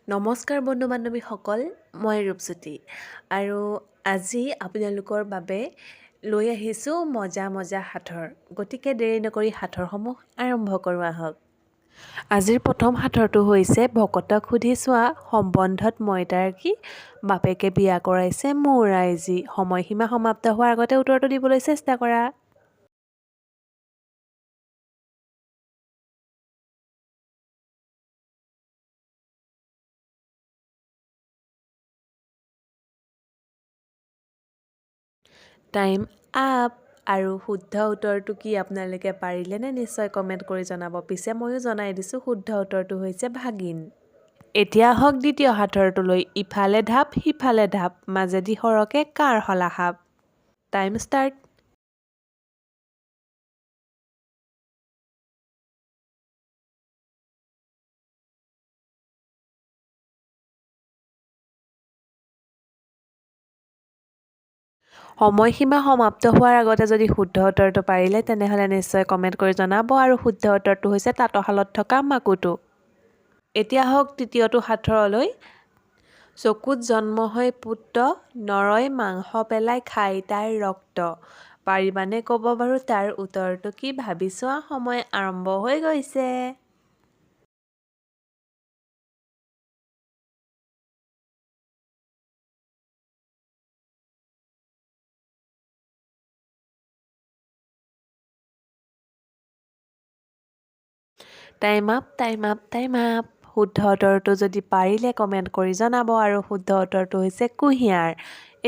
নমস্কাৰ বন্ধু বান্ধৱীসকল, মই ৰূপজ্যোতি আৰু আজি আপোনালোকৰ বাবে লৈ আহিছোঁ মজা মজা সাঁথৰ। গতিকে দেৰি নকৰি সাঁথৰসমূহ আৰম্ভ কৰোঁ আহক। আজিৰ প্ৰথম সাঁথৰটো হৈছে ভকতক সুধি চোৱা, সম্বন্ধত মইতাৰ কি, বাপেকে বিয়া কৰাইছে মোৰ আইজি। সময়সীমা সমাপ্ত হোৱাৰ আগতে উত্তৰটো দিবলৈ চেষ্টা কৰা। Time up. আৰু শুদ্ধ উত্তৰটো কি আপোনালোকে পাৰিলেনে? নিশ্চয় কমেণ্ট কৰি জনাব। পিছে ময়ো জনাই দিছোঁ, শুদ্ধ উত্তৰটো হৈছে ভাগিন। এতিয়া আহক দ্বিতীয় সাঁথৰটোলৈ। ইফালে ঢাপ সিফালে ঢাপ, মাজেদি সৰকে কাৰ শলাসাপ। Time start. সময়সীমা সমাপ্ত হোৱাৰ আগতে যদি শুদ্ধ উত্তৰটো পাৰিলে তেনেহ'লে নিশ্চয় কমেণ্ট কৰি জনাব। আৰু শুদ্ধ উত্তৰটো হৈছে তাঁতশালত থকা মাকুটো। এতিয়া আহক তৃতীয়টো সাঁথৰলৈ। চকুত জন্ম হৈ পুত্ৰ, নৰয় মাংস পেলাই খাই তাৰ ৰক্ত। পাৰিবানে ক'ব বাৰু তাৰ উত্তৰটো কি? ভাবি চোৱা, সময় আৰম্ভ হৈ গৈছে। Time up, time up, time up. শুদ্ধ উত্তৰটো যদি পাৰিলে কমেণ্ট কৰি জনাব। আৰু শুদ্ধ উত্তৰটো হৈছে কুঁহিয়াৰ।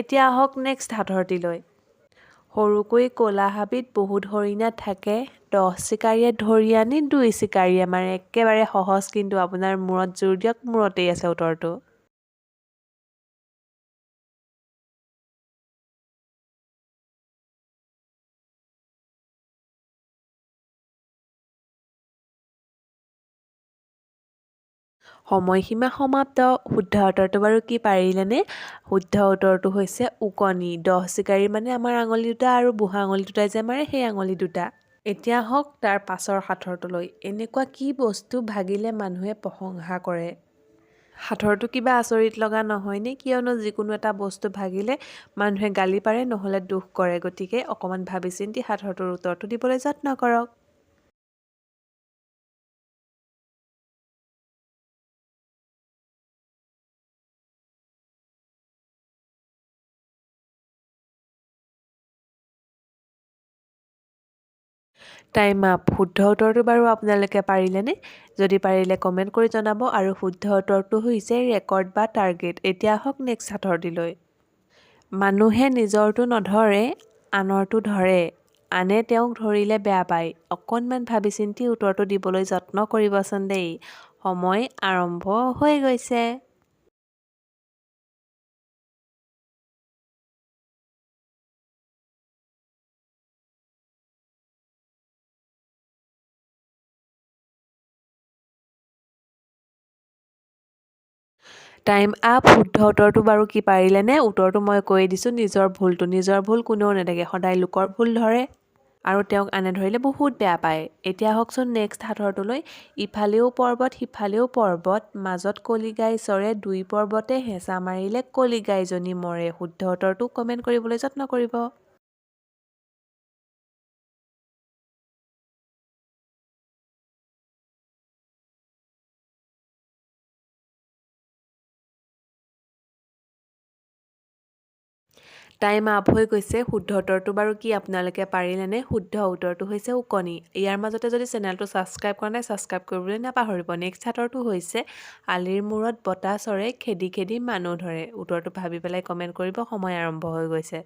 এতিয়া আহক নেক্সট সাঁথৰটিলৈ। সৰুকৈ ক'লা হাবিত বহুত হৰিণা থাকে, 10 চিকাৰীয়ে ধৰি আনি 2 চিকাৰীয়ে মাৰে। একেবাৰে সহজ, কিন্তু আপোনাৰ মূৰত জোৰ দিয়ক, মূৰতেই আছে উত্তৰটো। সময়সীমা সমাপ্ত। শুদ্ধ উত্তৰটো বাৰু কি পাৰিলেনে? শুদ্ধ উত্তৰটো হৈছে ওকণি। 10 চিকাৰী মানে আমাৰ আঙুলি দুটা, আৰু বুঢ়া আঙুলি দুটাই যে মাৰে সেই আঙুলি দুটা। এতিয়া হওক তাৰ পাছৰ সাঁথৰটোলৈ। এনেকুৱা কি বস্তু ভাগিলে মানুহে প্ৰশংসা কৰে? সাঁথৰটো কিবা আচৰিত লগা নহয়নে? কিয়নো যিকোনো এটা বস্তু ভাগিলে মানুহে গালি পাৰে, নহ'লে দুখ কৰে। গতিকে অকণমান ভাবি চিন্তি সাঁথৰটোৰ উত্তৰটো দিবলৈ যত্ন কৰক। Time up. শুদ্ধ উত্তৰটো বাৰু আপোনালোকে পাৰিলেনে? যদি পাৰিলে কমেণ্ট কৰি জনাব। আৰু শুদ্ধ উত্তৰটো হৈছে ৰেকৰ্ড বা টাৰ্গেট। এতিয়া আহক নেক্সট সাঁথৰটিলৈ। মানুহে নিজৰটো নধৰে, আনৰটো ধৰে, আনে তেওঁক ধৰিলে বেয়া পায়। অকণমান ভাবি চিন্তি উত্তৰটো দিবলৈ যত্ন কৰিবচোন দেই। সময় আৰম্ভ হৈ গৈছে। Time up. শুদ্ধ উত্তৰটো বাৰু কি পাৰিলেনে? উত্তৰটো মই কৈ দিছোঁ, নিজৰ ভুলটো। নিজৰ ভুল কোনেও নেদেখে, সদায় লোকৰ ভুল ধৰে। আৰু তেওঁক আনে ধৰিলে বহুত বেয়া পায়। এতিয়া আহকচোন নেক্সট সাঁথৰটোলৈ। ইফালেও পৰ্বত সিফালেও পৰ্বত, মাজত কলিগাই চৰে, 2 পৰ্বতে হেঁচা মাৰিলে কলিগাইজনী মৰে। শুদ্ধ উত্তৰটো কমেণ্ট কৰিবলৈ যত্ন কৰিব। টাইম আপ হৈ গৈছে। শুদ্ধ উত্তৰটো বাৰু কি আপোনালোকে পাৰিলেনে? শুদ্ধ উত্তৰটো হৈছে ওকণি। ইয়াৰ মাজতে যদি চেনেলটো ছাবস্ক্ৰাইব কৰা নাই, ছাবস্ক্ৰাইব কৰিবলৈ নাপাহৰিব। নেক্সট সাঁথৰটো হৈছে আলিৰ মূৰত বতাহ চৰে, খেদি খেদি মানুহ ধৰে। উত্তৰটো ভাবি পেলাই কমেণ্ট কৰিব। সময় আৰম্ভ হৈ গৈছে।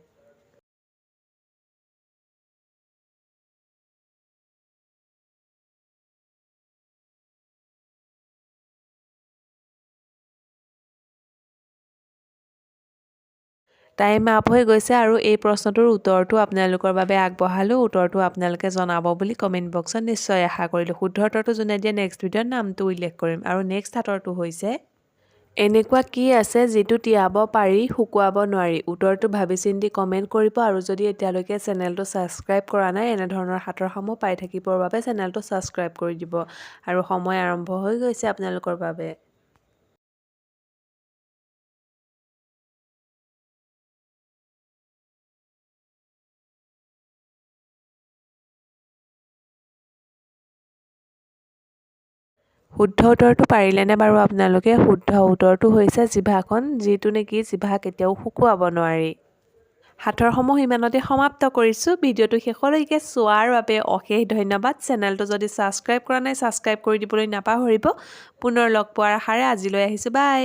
টাইম আপ হৈ গৈছে। আৰু এই প্ৰশ্নটোৰ উত্তৰটো আপোনালোকৰ বাবে আগবঢ়ালোঁ। উত্তৰটো আপোনালোকে জনাব বুলি কমেণ্ট বক্সত নিশ্চয় আশা কৰিলোঁ। শুদ্ধ উত্তৰটো যোনে দিয়ে নেক্সট ভিডিঅ'ত নামটো উল্লেখ কৰিম। আৰু নেক্সট সাঁথৰটো হৈছে এনেকুৱা কি আছে যিটো তিয়াব পাৰি শুকুৱাব নোৱাৰি? উত্তৰটো ভাবি চিন্তি কমেণ্ট কৰিব। আৰু যদি এতিয়ালৈকে চেনেলটো ছাবস্ক্ৰাইব কৰা নাই, এনেধৰণৰ সাঁথৰসমূহ পাই থাকিবৰ বাবে চেনেলটো ছাবস্ক্ৰাইব কৰি দিব। আৰু সময় আৰম্ভ হৈ গৈছে আপোনালোকৰ বাবে। শুদ্ধ উত্তৰটো পাৰিলেনে বাৰু আপোনালোকে? শুদ্ধ উত্তৰটো হৈছে জিভাখন, যিটো নেকি জিভা কেতিয়াও শুকুৱাব নোৱাৰি। সাঁথৰসমূহ ইমানতে সমাপ্ত কৰিছোঁ। ভিডিঅ'টো শেষলৈকে চোৱাৰ বাবে অশেষ ধন্যবাদ। চেনেলটো যদি ছাবস্ক্ৰাইব কৰা নাই ছাবস্ক্ৰাইব কৰি দিবলৈ নাপাহৰিব। পুনৰ লগ পোৱাৰ আশাৰে আজিলৈ আহিছোঁ। বাই।